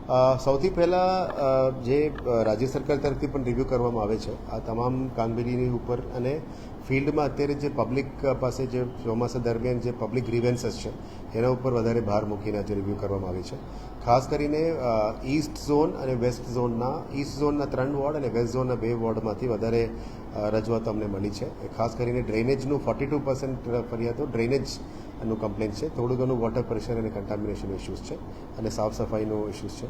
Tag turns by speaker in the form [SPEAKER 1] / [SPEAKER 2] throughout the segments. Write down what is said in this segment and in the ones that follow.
[SPEAKER 1] સૌથી પહેલાં જે રાજ્ય સરકાર તરફથી પણ રિવ્યૂ કરવામાં આવે છે આ તમામ કામગીરીની ઉપર અને ફિલ્ડમાં અત્યારે જે પબ્લિક પાસે જે ચોમાસા દરમિયાન જે પબ્લિક ગ્રીવેન્સીસ છે એના ઉપર વધારે ભાર મૂકીને આજે રિવ્યૂ કરવામાં આવે છે. ખાસ કરીને ઈસ્ટ ઝોન અને વેસ્ટ ઝોનના ઈસ્ટ ઝોનના 3 વોર્ડ અને વેસ્ટ ઝોનના 2 વોર્ડમાંથી વધારે રજૂઆતો અમને મળી છે. ખાસ કરીને ડ્રેનેજનું 42% ફરિયાદો ડ્રેનેજનું કમ્પ્લેન છે. થોડું ઘણું વોટર પ્રેશર અને કન્ટામિનેશન ઇસ્યુઝ છે અને સાફ સફાઈનો ઇસ્યુઝ છે.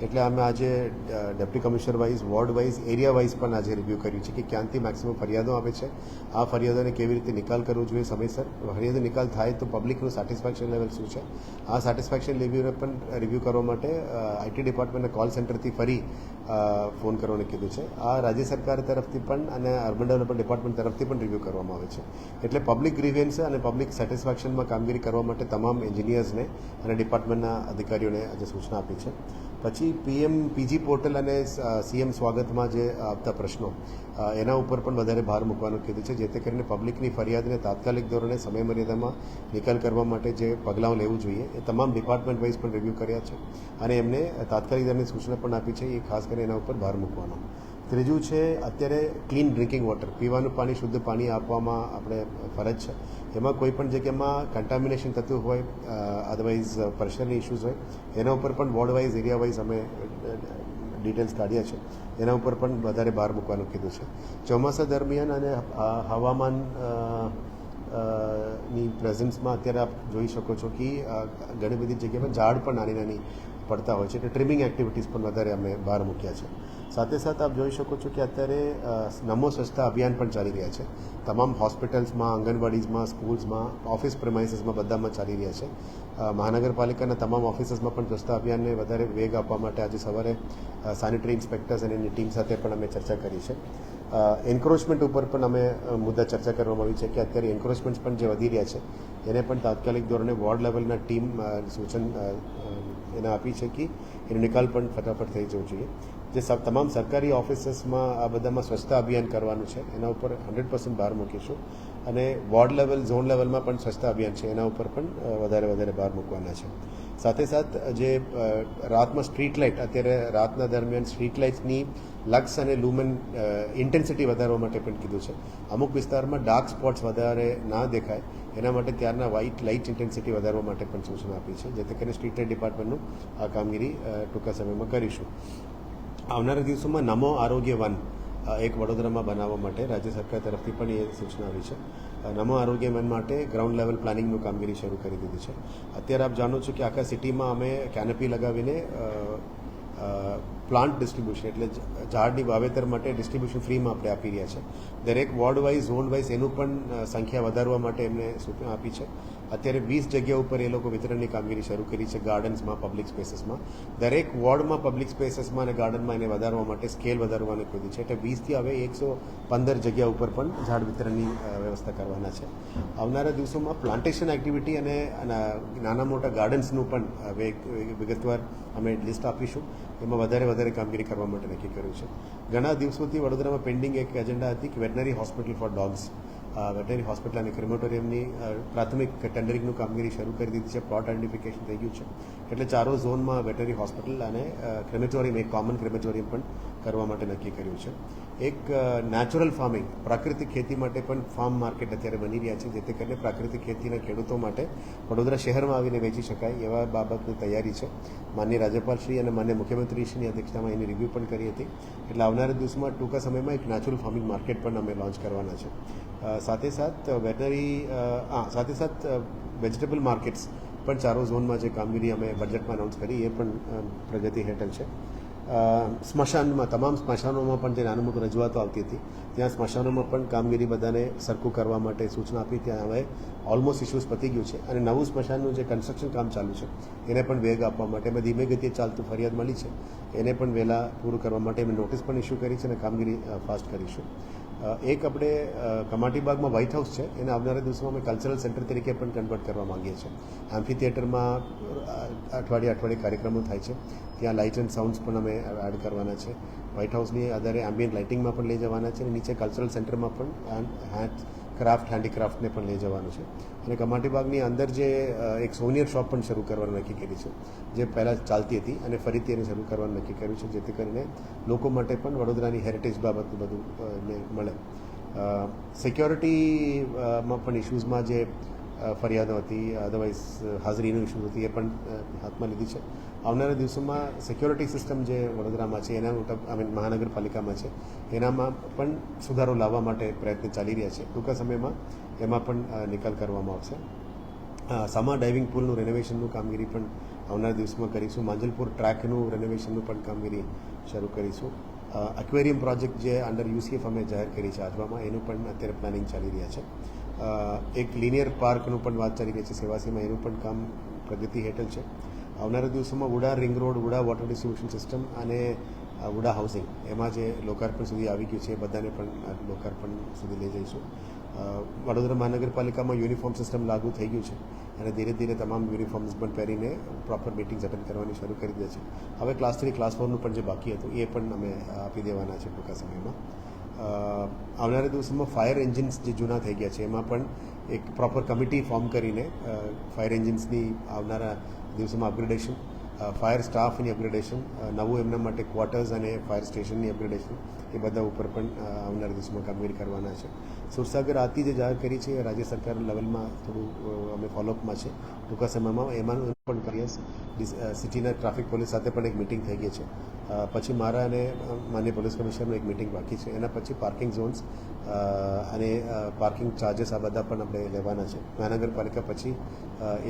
[SPEAKER 1] એટલે અમે આજે deputy commissioner wise ward wise area wise પણ આજે રિવ્યૂ કર્યું છે કે ક્યાંથી મેક્સિમમ ફરિયાદો આવે છે, આ ફરિયાદોને કેવી રીતે નિકાલ કરવો જોઈએ સમયસર, ફરિયાદો નિકાલ થાય તો પબ્લિકનું સેટિસ્ફેક્શન લેવલ શું છે, આ સેટિસ્ફેક્શન લેવલને પણ રિવ્યૂ કરવા માટે આઈટી ડિપાર્ટમેન્ટના કોલ સેન્ટરથી ફરી ફોન કરવાનું કીધું છે. આ રાજ્ય સરકાર તરફથી પણ અને અર્બન ડેવલપમેન્ટ ડિપાર્ટમેન્ટ તરફથી પણ રિવ્યૂ કરવામાં આવે છે. એટલે પબ્લિક ગ્રીવેન્સ અને પબ્લિક સેટિસ્ફેક્શનમાં કામગીરી કરવા માટે તમામ એન્જિનિયર્સને અને ડિપાર્ટમેન્ટના અધિકારીઓને આજે સૂચના આપી છે. પછી પીજી પોર્ટલ અને સીએમ સ્વાગતમાં જે આવતા પ્રશ્નો એના ઉપર પણ વધારે ભાર મૂકવાનું કીધું છે, જેથી કરીને પબ્લિકની ફરિયાદને તાત્કાલિક ધોરણે સમય મર્યાદામાં નિકાલ કરવા માટે જે પગલાં લેવું જોઈએ એ તમામ ડિપાર્ટમેન્ટ વાઇઝ પણ રિવ્યૂ કર્યા છે અને એમને તાત્કાલિક ધોરણે સૂચના પણ આપી છે. એ ખાસ કરીને એના ઉપર ભાર મૂકવાનો. ત્રીજું છે અત્યારે ક્લીન ડ્રિંકિંગ વોટર, પીવાનું પાણી, શુદ્ધ પાણી આપવામાં આપણે ફરજ છે. એમાં કોઈ પણ જગ્યામાં કન્ટામિનેશન થતું હોય, અદરવાઇઝ પ્રેશરની ઇસ્યુઝ હોય, એના ઉપર પણ વોર્ડ વાઇઝ એરિયા વાઇઝ અમે ડિટેલ્સ કાઢ્યા છે. એના ઉપર પણ વધારે ભાર મૂકવાનું કીધું છે. ચોમાસા દરમિયાન અને હવામાન ની પ્રેઝન્સમાં અત્યારે આપ જોઈ શકો છો કે ઘણી બધી જગ્યામાં ઝાડ પણ નાની નાની પડતા હોય છે, એટલે ટ્રીમિંગ એક્ટિવિટીઝ પણ વધારે અમે ભાર મૂક્યા છે. સાથે સાથે આપ જોઈ શકો છો કે અત્યારે નમો સ્વચ્છતા અભિયાન પણ ચાલી રહ્યા છે. તમામ હોસ્પિટલ્સમાં, આંગણવાડીઝમાં, સ્કૂલ્સમાં, ઓફિસ પ્રેમાઇસીસમાં બધામાં ચાલી રહ્યા છે. મહાનગરપાલિકાના તમામ ઓફિસીસમાં પણ સ્વચ્છતા અભિયાનને વધારે વેગ આપવા માટે આજે સવારે સેનિટરી ઇન્સ્પેક્ટર્સ અને એની ટીમ સાથે પણ અમે ચર્ચા કરી છે. એન્ક્રોચમેન્ટ ઉપર પણ અમે મુદ્દા ચર્ચા કરવામાં આવી છે કે અત્યારે એન્ક્રોચમેન્ટ પણ જે વધી રહ્યા છે એને પણ તાત્કાલિક ધોરણે વોર્ડ લેવલના ટીમ સૂચન એને આપી છે કે એનો નિકાલ પણ ફટાફટ થઈ જવું જોઈએ. જે તમામ સરકારી ઓફિસીસમાં આ બધામાં સ્વચ્છતા અભિયાન કરવાનું છે એના ઉપર 100% ભાર મૂકીશું અને વોર્ડ લેવલ, ઝોન લેવલમાં પણ સ્વચ્છતા અભિયાન છે એના ઉપર પણ વધારે ભાર મૂકવાના છે. સાથે સાથ જે રાતમાં સ્ટ્રીટ લાઇટ, અત્યારે રાતના દરમિયાન સ્ટ્રીટ લાઇટ્સની લક્સ અને લુમન ઇન્ટેન્સિટી વધારવા માટે પણ કીધું છે. અમુક વિસ્તારમાં ડાર્ક સ્પોટ્સ વધારે ના દેખાય એના માટે ત્યારના વ્હાઇટ લાઇટ ઇન્ટેન્સિટી વધારવા માટે પણ સૂચના આપી છે, જેથી કરીને સ્ટ્રીટ લાઇટ ડિપાર્ટમેન્ટનું આ કામગીરી ટૂંકા સમયમાં કરીશું. આવનારા દિવસોમાં નમો આરોગ્ય વન એક વડોદરામાં બનાવવા માટે રાજ્ય સરકાર તરફથી પણ એ સૂચના આવી છે. નમો આરોગ્ય વન માટે ગ્રાઉન્ડ લેવલ પ્લાનિંગનું કામગીરી શરૂ કરી દીધી છે. અત્યારે આપ જાણો છો કે આખા સિટીમાં અમે કેનોપી લગાવીને પ્લાન્ટ ડિસ્ટ્રીબ્યુશન એટલે ઝાડની વાવેતર માટે ડિસ્ટ્રીબ્યુશન ફ્રીમાં આપણે આપી રહ્યા છે. દરેક વોર્ડ વાઇઝ, ઝોન વાઇઝ એનું પણ સંખ્યા વધારવા માટે એમને સૂચના આપી છે. અત્યારે 20 જગ્યા ઉપર એ લોકો વિતરણની કામગીરી શરૂ કરી છે ગાર્ડન્સમાં, પબ્લિક સ્પેસીસમાં. દરેક વોર્ડમાં, પબ્લિક સ્પેસીસમાં અને ગાર્ડનમાં એને વધારવા માટે સ્કેલ વધારવાનું કીધું છે. એટલે 20થી હવે 115 જગ્યા ઉપર પણ ઝાડ વિતરણની વ્યવસ્થા કરવાના છે. આવનારા દિવસોમાં પ્લાન્ટેશન એક્ટિવિટી અને નાના મોટા ગાર્ડન્સનું પણ વિગતવાર અમે લિસ્ટ આપીશું. એમાં વધારે કામગીરી કરવા માટે નક્કી કર્યું છે. ઘણા દિવસોથી વડોદરામાં પેન્ડિંગ એક એજન્ડા હતી કે veterinary hospital four dogs, veterinary hospital અને ક્રેમેટોરિયમની પ્રાથમિક ટેન્ડરિંગનું કામગીરી શરૂ કરી દીધી છે. પ્લોટ આઇડેન્ટિફિકેશન થઈ ગયું છે. એટલે ચારો ઝોનમાં વેટનરી હોસ્પિટલ અને ક્રેમેટોરિયમ, એક કોમન ક્રેમેટોરિયમ પણ કરવા માટે નક્કી કર્યું છે. એક નેચરલ ફાર્મિંગ, પ્રાકૃતિક ખેતી માટે પણ ફાર્મ માર્કેટ અત્યારે બની રહ્યા છે, જેથી કરીને પ્રાકૃતિક ખેતીના ખેડૂતો માટે વડોદરા શહેરમાં આવીને વેચી શકાય એવા બાબતની તૈયારી છે. માનનીય રાજ્યપાલશ્રી અને માનનીય મુખ્યમંત્રીશ્રીની અધ્યક્ષતામાં એની રિવ્યૂ પણ કરી હતી. એટલે આવનારા દિવસમાં ટૂંકા સમયમાં એક નેચરલ ફાર્મિંગ માર્કેટ પણ અમે લોન્ચ કરવાના છે. સાથે સાથ વેજીટેબલ માર્કેટ્સ પણ ચારો ઝોનમાં જે કામગીરી અમે બજેટમાં અનાઉન્સ કરી એ પણ પ્રગતિ હેઠળ છે. સ્મશાનમાં, તમામ સ્મશાનોમાં પણ જે નાનું મોટું રજૂઆતો આવતી હતી ત્યાં સ્મશાનોમાં પણ કામગીરી બધાને સરખું કરવા માટે સૂચના આપી. ત્યાં હવે ઓલમોસ્ટ ઇસ્યુઝ પતી ગયું છે અને નવું સ્મશાનનું જે કન્સ્ટ્રક્શન કામ ચાલુ છે એને પણ વેગ આપવા માટે અમે ધીમે ગતિએ ચાલતું ફરિયાદ મળી છે એને પણ વહેલા પૂરું કરવા માટે અમે નોટિસ પણ ઇસ્યુ કરી છે અને કામગીરી ફાસ્ટ કરીશું. એક આપણે કમાટીબાગમાં વ્હાઇટ હાઉસ છે, એને આવનારા દિવસોમાં અમે કલ્ચરલ સેન્ટર તરીકે પણ કન્વર્ટ કરવા માંગીએ છીએ. એમ્ફી થિયેટરમાં અઠવાડિયે કાર્યક્રમો થાય છે, ત્યાં લાઇટ એન્ડ સાઉન્ડ્સ પણ અમે એડ કરવાના છે. વ્હાઇટ હાઉસની આધારે એમ્બિયન્ટ લાઇટિંગમાં પણ લઈ જવાના છે અને નીચે કલ્ચરલ સેન્ટરમાં પણ ક્રાફ્ટ હેન્ડીક્રાફ્ટને પણ લઈ જવાનું છે. અને કમાટીબાગની અંદર જે એક સોનિયર શોપ પણ શરૂ કરવાનું નક્કી કરી છે, જે પહેલાં ચાલતી હતી અને ફરીથી એને શરૂ કરવાનું નક્કી કર્યું છે, જેથી કરીને લોકો માટે પણ વડોદરાની હેરિટેજ બાબતનું બધું ને મળે. સિક્યોરિટીમાં પણ ઇશ્યુઝમાં જે ફરિયાદો હતી, અદરવાઇઝ હાજરીનું ઇશ્યુ હતી, એ પણ હાથમાં લીધી છે. આવનારા દિવસોમાં સિક્યોરિટી સિસ્ટમ જે વડોદરામાં છે એના મહાનગરપાલિકામાં છે એનામાં પણ સુધારો લાવવા માટે પ્રયત્ન ચાલી રહ્યા છે. ટૂંકા સમયમાં એમાં પણ નિકાલ કરવામાં આવશે. સમા ડાઇવિંગ પુલનું રેનોવેશનનું કામગીરી પણ આવનારા દિવસોમાં કરીશું. માંજલપુર ટ્રેકનું રેનોવેશનનું પણ કામગીરી શરૂ કરીશું. એક્વેરિયમ પ્રોજેક્ટ જે અંડર યુસીએફ અમે જાહેર કરી છે આજવામાં, એનું પણ અત્યારે પ્લાનિંગ ચાલી રહ્યા છે. એક લિનિયર પાર્કનું પણ વાત ચાલી રહી છે સેવાસીમાં, એનું પણ કામ પ્રગતિ હેઠળ છે. આવનારા દિવસોમાં ઉડા રિંગ રોડ, ઉડા વોટર ડિસ્ટ્રીબ્યુશન સિસ્ટમ અને ઉડા હાઉસિંગ એમાં જે લોકાર્પણ સુધી આવી ગયું છે એ બધાને પણ લોકાર્પણ સુધી લઈ જઈશું. વડોદરા મહાનગરપાલિકામાં યુનિફોર્મ સિસ્ટમ લાગુ થઈ ગયું છે અને ધીરે ધીરે તમામ યુનિફોર્મ્સ પણ પહેરીને પ્રોપર મિટિંગ્સ અટેન્ડ કરવાની શરૂ કરી દે છે. હવે ક્લાસ 3, ક્લાસ 4નું પણ જે બાકી હતું એ પણ અમે આપી દેવાના છે ટૂંકા સમયમાં. આવનારા દિવસોમાં ફાયર એન્જિન્સ જે જૂના થઈ ગયા છે એમાં પણ એક પ્રોપર કમિટી ફોર્મ કરીને ફાયર એન્જિન્સની આવનારા દિવસોમાં અપગ્રેડેશન, ફાયર સ્ટાફની અપગ્રેડેશન, નવું એમના માટે ક્વાર્ટર્સ અને ફાયર સ્ટેશનની અપગ્રેડેશન, એ બધા ઉપર પણ આવનારા દિવસોમાં કામગીરી કરવાના છે. સુરસાગર આરતી જે જાહેર કરી છે એ રાજ્ય સરકાર લેવલમાં થોડું અમે ફોલોઅપમાં છે. ટૂંકા સમયમાં એમાંનું પણ કરીએ. સિટીના ટ્રાફિક પોલીસ સાથે પણ એક મિટિંગ થઈ ગઈ છે. પછી મારા અને માન્ય પોલીસ કમિશનરનું એક મિટિંગ બાકી છે. એના પછી પાર્કિંગ ઝોન્સ અને પાર્કિંગ ચાર્જસ આ બધા પણ આપણે લેવાના છે. મહાનગરપાલિકા પછી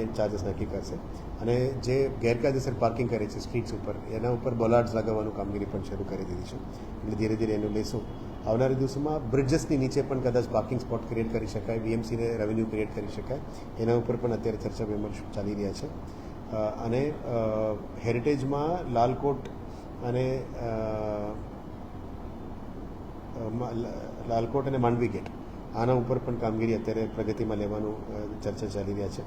[SPEAKER 1] એ ચાર્જસ નક્કી કરશે. અને જે ગેરકાયદેસર પાર્કિંગ કરે છે સ્ટ્રીટ્સ ઉપર, એના ઉપર બોલાર્ડ્સ લગાવવાનું કામગીરી પણ શરૂ કરી દીધી છે. એટલે ધીરે ધીરે એનું લઈશું. આવનારા દિવસોમાં બ્રિજેસની નીચે પણ કદાચ પાર્કિંગ સ્પોટ ક્રિએટ કરી શકાય, વીએમસીને રેવન્યુ ક્રિએટ કરી શકાય, એના ઉપર પણ અત્યારે ચર્ચા વિમર્શ ચાલી રહ્યા છે. અને હેરિટેજમાં લાલકોટ અને માંડવી ગેટ, આના ઉપર પણ કામગીરી અત્યારે પ્રગતિમાં લેવાનું ચર્ચા ચાલી રહ્યા છે.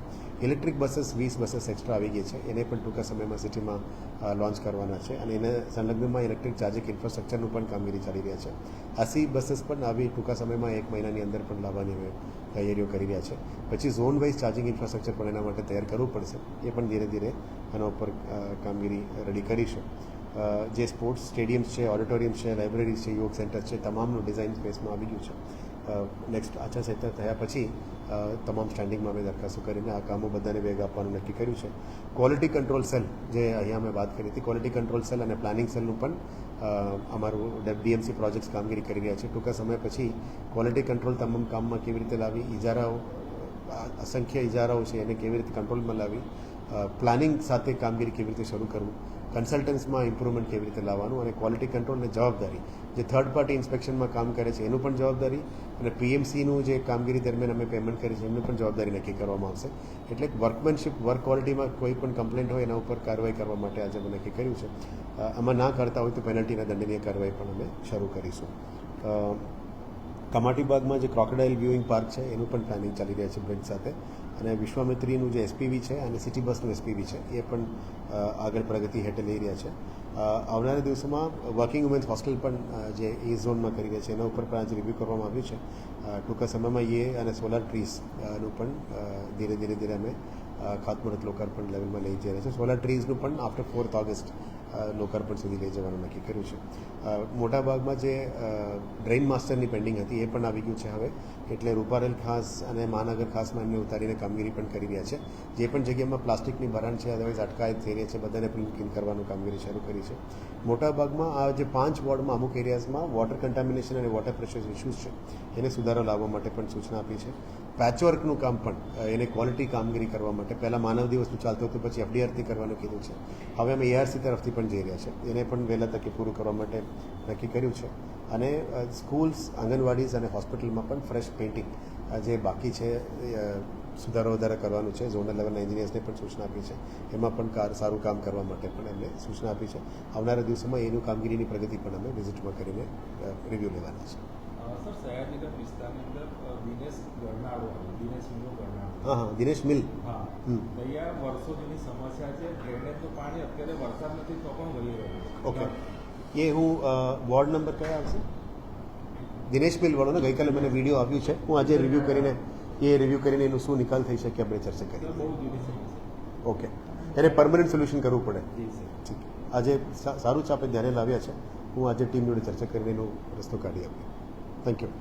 [SPEAKER 1] ઇલેક્ટ્રિક બસીસ 20 બસીસ એક્સ્ટ્રા આવી ગઈ છે, એને પણ ટૂંકા સમયમાં સિટીમાં લોન્ચ કરવાના છે. અને એને સંલગ્નમાં ઇલેક્ટ્રિક ચાર્જિંગ ઇન્ફ્રાસ્ટ્રક્ચરનું પણ કામગીરી ચાલી રહ્યા છે. 80 બસીસ પણ આવી ટૂંકા સમયમાં 1 મહિનાની અંદર પણ લાવવાની અમે તૈયારીઓ કરી રહ્યા છે. પછી ઝોન વાઇઝ ચાર્જિંગ ઇન્ફ્રાસ્ટ્રક્ચર પણ એના માટે તૈયાર કરવું પડશે. એ પણ ધીરે ધીરે આના ઉપર કામગીરી રેડી કરીશું. જે સ્પોર્ટ્સ સ્ટેડિયમ્સ છે, ઓડિટોરિયમ્સ છે, લાઇબ્રેરીઝ છે, યોગ સેન્ટર છે, તમામનું ડિઝાઇન સ્પેસમાં આવી ગયું છે. નેક્સ્ટ આચારસંહિતા થયા પછી તમામ સ્ટેન્ડિંગમાં અમે દરખાસ્તો કરીને આ કામો બધાને વેગ આપવાનું નક્કી કર્યું છે. ક્વોલિટી કંટ્રોલ સેલ, જે અહીંયા અમે વાત કરી હતી, ક્વોલિટી કંટ્રોલ સેલ અને પ્લાનિંગ સેલનું પણ અમારું ડીએમસી પ્રોજેક્ટ્સ કામગીરી કરી રહ્યા છે. ટૂંકા સમય પછી ક્વોલિટી કંટ્રોલ તમામ કામમાં કેવી રીતે લાવી, ઇજારાઓ, અસંખ્ય ઇજારાઓ છે એને કેવી રીતે કંટ્રોલમાં લાવી, પ્લાનિંગ સાથે કામગીરી કેવી રીતે શરૂ કરવું, કન્સલ્ટન્સમાં ઇમ્પ્રુવમેન્ટ કેવી રીતે લાવવાનું, અને ક્વોલિટી કંટ્રોલની જવાબદારી જે થર્ડ પાર્ટી ઇન્સ્પેક્શનમાં કામ કરે છે એનું પણ જવાબદારી, અને પીએમસીનું જે કામગીરી દરમિયાન અમે પેમેન્ટ કરી છે એમની પણ જવાબદારી નક્કી કરવામાં આવશે. એટલે વર્કમેનશીપ, વર્ક ક્વોલિટીમાં કોઈ પણ કમ્પ્લેન્ટ હોય એના ઉપર કાર્યવાહી કરવા માટે આજે અમે નક્કી કર્યું છે. આમાં ના કરતા હોય તો પેનલ્ટીના દંડનીય કાર્યવાહી પણ અમે શરૂ કરીશું. કમાટીબાગમાં જે ક્રોકોડાઇલ વ્યુઇંગ પાર્ક છે એનું પણ પ્લાનિંગ ચાલી રહ્યા છે બ્રિજ સાથે. અને વિશ્વામિત્રીનું જે એસપીવી છે અને સિટી બસનું એસપીવી છે એ પણ આગળ પ્રગતિ હેઠળ લઈ રહ્યા છે. આવનારા દિવસોમાં વર્કિંગ વુમેન્સ હોસ્ટેલ પણ જે એ ઝોનમાં કરી રહ્યા છે એના ઉપર પણ આજે રિવ્યૂ કરવામાં આવ્યું છે. ટૂંકા સમયમાં એ અને સોલાર ટ્રીઝનું પણ ધીરે અમે ખાતમુહૂર્ત લોકાર્પણ લેવલમાં લઈ જઈ રહ્યા છે. સોલાર ટ્રીઝનું પણ આફ્ટર 4th ઓગસ્ટ લોકાર્પણ સુધી લઈ જવાનું નક્કી કર્યું છે. મોટાભાગમાં જે ડ્રેઇન માસ્ટરની પેન્ડિંગ હતી એ પણ આવી ગયું છે હવે. એટલે રૂપારેલ ખાસ અને મહાનગર ખાસમાં એમને ઉતારીને કામગીરી પણ કરી રહ્યા છે. જે પણ જગ્યામાં પ્લાસ્ટિકની ભરાણ છે, અદરવાઇઝ અટકાયત થઈ રહી છે, બધાને ક્લીન કરવાનું કામગીરી શરૂ કરી છે. મોટાભાગમાં આ જે 5 વોર્ડમાં અમુક એરિયાઝમાં વોટર કન્ટામિનેશન અને વોટર પ્રેશર ઇસ્યુઝ છે એને સુધારો લાવવા માટે પણ સૂચના આપી છે. પેચવર્કનું કામ પણ એને ક્વોલિટી કામગીરી કરવા માટે પહેલાં માનવ દિવસનું ચાલતું હતું, પછી એફડીઆરથી કરવાનું કીધું છે. હવે અમે એઆરસી તરફથી પણ જઈ રહ્યા છે. એને પણ વહેલા તકે પૂરું કરવા માટે નક્કી કર્યું છે. અને સ્કૂલ્સ, આંગણવાડીઝ અને હોસ્પિટલમાં પણ ફ્રેશ પેઇન્ટિંગ જે બાકી છે સુધારો વધારે કરવાનું છે. ઝોનલ લેવલના એન્જિનિયર્સને પણ સૂચના આપી છે. એમાં પણ સારું કામ કરવા માટે પણ એમને સૂચના આપી છે. આવનારા દિવસોમાં એનું કામગીરીની પ્રગતિ પણ અમે વિઝિટમાં કરીને રિવ્યૂ લેવાના છે.
[SPEAKER 2] સર, સયાજીનગર વિસ્તારની અંદર દિનેશ મિલ ગરનાળો.
[SPEAKER 1] હા, દિનેશ મિલ.
[SPEAKER 2] હા, અહીંયા વર્ષો જૂની સમસ્યા છે. ડ્રેનેજનું પાણી અત્યારે વરસાદ નથી તો પણ વહી રહ્યું છે.
[SPEAKER 1] ઓકે, એ હું વોર્ડ નંબર કયા આવશે? દિનેશ મિલવાળોને ગઈકાલે મને વિડીયો આવ્યું છે, હું આજે રિવ્યૂ કરીને એનું શું નિકાલ થઈ શકે આપણે ચર્ચા
[SPEAKER 2] સર
[SPEAKER 1] કરીએ.
[SPEAKER 2] બહુ જૂની સમસ્યા
[SPEAKER 1] ઓકે, એને પરમનન્ટ સોલ્યુશન કરવું પડે.
[SPEAKER 2] જી સર.
[SPEAKER 1] ઠીક, આજે સારું છે, આપણે ધ્યાને લાવ્યા છે. હું આજે ટીમ જોડે ચર્ચા કરીને એનો રસ્તો કાઢી આપીએ. Thank you.